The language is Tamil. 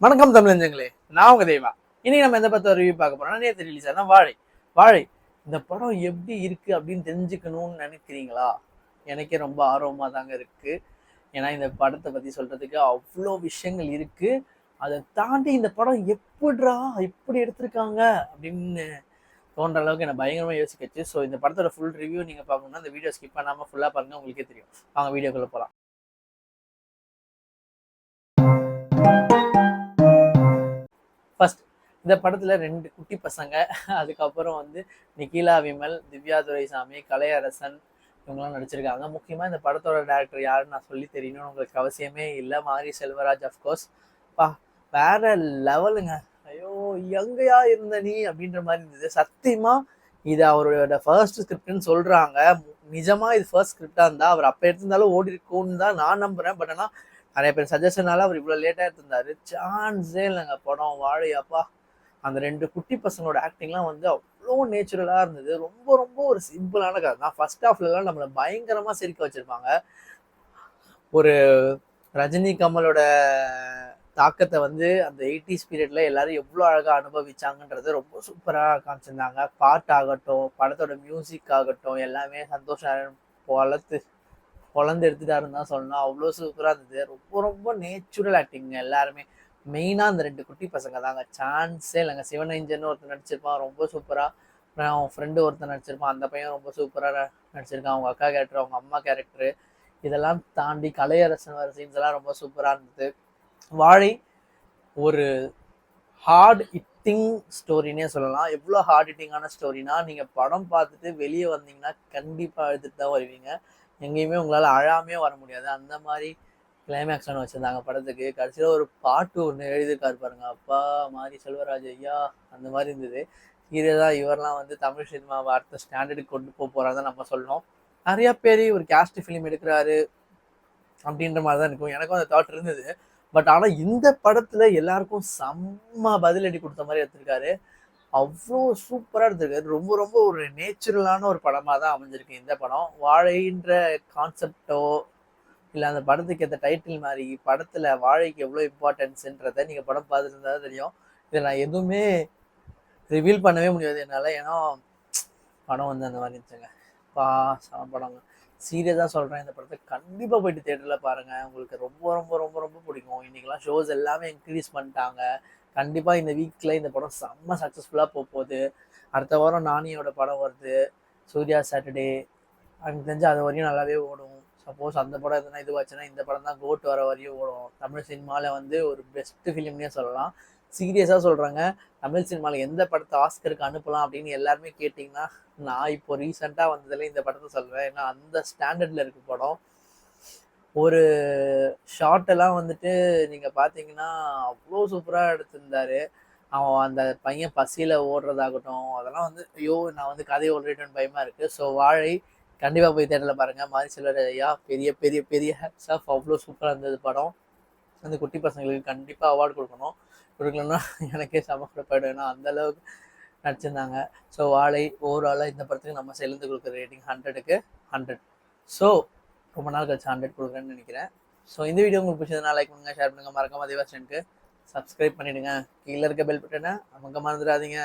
வணக்கம் தமிழஞ்சங்களே, நான் உங்க தேவா. இன்னைக்கு நம்ம எந்த பத்த ரிவ்யூ பார்க்க போறோம்னா, நேற்று ரிலீஸ் ஆன வாழை. வாழை இந்த படம் எப்படி இருக்கு அப்படின்னு தெரிஞ்சுக்கணும்னு நினைக்கிறீங்களா? எனக்கே ரொம்ப ஆர்வமா தாங்க இருக்கு. ஏன்னா இந்த படத்தை பத்தி சொல்றதுக்கு அவ்வளோ விஷயங்கள் இருக்கு. அதை தாண்டி இந்த படம் எப்படிரா இப்படி எடுத்திருக்காங்க அப்படின்னு தோன்ற அளவுக்கு என்ன பயங்கரமா யோசிக்கச்சு. ஸோ இந்த படத்தோட ஃபுல் ரிவ்யூ நீங்க பார்க்கணும்னா இந்த வீடியோ ஸ்கிப் பண்ணாம ஃபுல்லா பாருங்க, உங்களுக்கே தெரியும். வாங்க வீடியோக்குள்ள போலாம். ஃபர்ஸ்ட் இந்த படத்துல 2 குட்டி பசங்க, அதுக்கப்புறம் நிகிலா விமல், திவ்யா துரைசாமி, கலையரசன் இவங்கெல்லாம் நடிச்சிருக்காங்க. முக்கியமா இந்த படத்தோட டேரக்டர் யாருன்னு நான் சொல்லி தெரியணும்னு உங்களுக்கு அவசியமே இல்லை. மாரி செல்வராஜ் அஃப்கோர்ஸ். பா வேற லெவலுங்க. ஐயோ எங்கயா இருந்த நீ அப்படின்ற மாதிரி இருந்தது. சத்தியமா இது அவரோட ஃபர்ஸ்ட் ஸ்கிரிப்ட்னு சொல்றாங்க. நிஜமா இது ஃபர்ஸ்ட் ஸ்கிரிப்டா இருந்தா அவர் அப்ப எடுத்திருந்தாலும் ஓடி இருக்கும்னு தான் நான் நம்புறேன். பட் ஆனா நிறைய பேர் சஜஷனால அவர் இவ்வளவு லேட்டா எடுத்திருந்தாரு. சான்ஸே இல்லைங்க. படம் வாழையாப்பா. அந்த 2 குட்டி பசங்களோட ஆக்டிங்லாம் அவ்வளோ நேச்சுரலா இருந்தது. ரொம்ப ரொம்ப ஒரு சிம்பிளான கதை தான். ஃபர்ஸ்ட் ஹாஃப்லாம் நம்மளை பயங்கரமா சிரிக்க வச்சிருப்பாங்க. ஒரு ரஜினி கமலோட தாக்கத்தை அந்த 80s பீரியட்ல எல்லாரும் எவ்வளோ அழகா அனுபவிச்சாங்கன்றது ரொம்ப சூப்பரா காமிச்சிருந்தாங்க. பாட்டு ஆகட்டும், படத்தோட மியூசிக் ஆகட்டும், எல்லாமே சந்தோஷம் பொழந்து எடுத்துட்டாருன்னு தான் சொல்லணும். அவ்வளோ சூப்பராக இருந்தது. ரொம்ப ரொம்ப நேச்சுரல் ஆக்டிங் எல்லாருமே. மெயினாக அந்த 2 குட்டி பசங்க தாங்க. சான்ஸே இல்லைங்க. சிவனஞ்சன்னு ஒருத்தர் நடிச்சிருப்பான் ரொம்ப சூப்பராக. அவன் ஃப்ரெண்டு ஒருத்தர் நடிச்சிருப்பான், அந்த பையன் ரொம்ப சூப்பராக நடிச்சிருக்கான். அவங்க அக்கா கேரக்டர், அவங்க அம்மா கேரக்டரு, இதெல்லாம் தாண்டி கலையரசன் வர சீன்ஸ் எல்லாம் ரொம்ப சூப்பராக இருந்தது. வாழை ஒரு ஹார்ட் ஹிட்டிங் ஸ்டோரினே சொல்லலாம். எவ்வளோ ஹார்ட் ஹிட்டிங்கான ஸ்டோரினா, நீங்கள் படம் பார்த்துட்டு வெளியே வந்தீங்கன்னா கண்டிப்பாக அழுதுட்டு தான் வருவீங்க. எங்கேயுமே உங்களால் அழாமே வர முடியாது. அந்த மாதிரி கிளைமேக்ஸ் ஒன்று வச்சுருந்தாங்க படத்துக்கு. கடைசியில் ஒரு பாட்டு ஒன்று எழுதியிருக்காரு பாருங்க, அப்பா மாரி செல்வராஜ் ஐயா, அந்த மாதிரி இருந்தது. சீரியஸாக இவரெலாம் தமிழ் சினிமாவை அடுத்த ஸ்டாண்டர்டுக்கு கொண்டு போகிறாதான் நம்ம சொல்லணும். நிறையா பேர் ஒரு கேஸ்ட் ஃபிலிம் எடுக்கிறாரு அப்படின்ற மாதிரி தான் இருக்கும். எனக்கும் அந்த தாட் இருந்தது. பட் ஆனால் இந்த படத்துல எல்லாருக்கும் செம்ம பதிலடி கொடுத்த மாதிரி எடுத்திருக்காரு. அவ்வளோ சூப்பராக எடுத்திருக்காரு. ரொம்ப ரொம்ப ஒரு நேச்சுரலான ஒரு படமாக தான் அமைஞ்சிருக்கு இந்த படம். வாழைன்ற கான்செப்டோ இல்லை அந்த படத்துக்கு ஏற்ற டைட்டில் மாதிரி படத்தில் வாழைக்கு எவ்வளோ இம்பார்ட்டன்ஸுன்றதை நீங்கள் படம் பார்த்துட்டு இருந்தால் தெரியும். இதை நான் எதுவுமே ரிவீல் பண்ணவே முடியாது என்னால். ஏன்னா படம் அந்த மாதிரி இருந்துச்சுங்க. செம படங்க. சீரியஸாக சொல்கிறேன், இந்த படத்தை கண்டிப்பாக போயிட்டு தேட்டரில் பாருங்கள். உங்களுக்கு ரொம்ப ரொம்ப ரொம்ப ரொம்ப பிடிக்கும். இன்றைக்கெலாம் ஷோஸ் எல்லாமே இன்க்ரீஸ் பண்ணிட்டாங்க. கண்டிப்பாக இந்த வீக்கில் இந்த படம் செம்ம சக்ஸஸ்ஃபுல்லாக போகுது. அடுத்த வாரம் நானியோட படம் வருது, சூர்யா சாட்டர்டே. எனக்கு தெரிஞ்சு அது வரையும் நல்லாவே ஓடும். சப்போஸ் அந்த படம் எதுனா இதுவாச்சுன்னா இந்த படம் தான் கோட் வர வரையும் ஓடும். தமிழ் சினிமாவில் ஒரு பெஸ்ட்டு ஃபிலிம்னே சொல்லலாம். சீரியஸாக சொல்கிறாங்க, தமிழ் சினிமாவில் எந்த படத்தை ஆஸ்கருக்கு அனுப்பலாம் அப்படின்னு எல்லாருமே கேட்டிங்கன்னா நான் இப்போ ரீசெண்டாக வந்ததுல இந்த படத்தை சொல்வேன். ஏன்னா அந்த ஸ்டாண்டர்டில் இருக்கு படம். ஒரு ஷார்ட்டெல்லாம் நீங்கள் பார்த்தீங்கன்னா அவ்வளோ சூப்பராக எடுத்திருந்தாரு. அவன் அந்த பையன் பசியில் ஓடுறதாகட்டும், அதெல்லாம் ஐயோ நான் கதையை ஓடுறேன்னு பயமாக இருக்குது. ஸோ வாழை கண்டிப்பாக போய் தேட்டரில் பாருங்கள். மாரி செல்வராஜ் ஐயா பெரிய பெரிய பெரிய ஹேட்ஸ் ஆஃப். அவ்வளோ சூப்பராக இருந்தது படம். அந்த குட்டி பசங்களுக்கு கண்டிப்பாக அவார்டு கொடுக்கணும். கொடுக்கலன்னா எனக்கே சமக்கப்படும். ஏன்னா அந்தளவுக்கு நடிச்சிருந்தாங்க. ஸோ வாழை ஓவராலாக இந்த படத்துக்கு நம்ம சேர்ந்து கொடுக்குற ரேட்டிங் 100க்கு 100. ஸோ ரொம்ப நாள் கழிச்சு 100 கொடுக்குறேன்னு நினைக்கிறேன். ஸோ இந்த வீடியோ உங்களுக்கு பிடிச்சதுனா லைக் பண்ணுங்கள், ஷேர் பண்ணுங்கள், மறக்காம தேவா சேனலுக்கு சப்ஸ்கிரைப் பண்ணிவிடுங்க. கீழே இருக்க பெல் பட்டனை நமக்கு மறந்துடாதீங்க.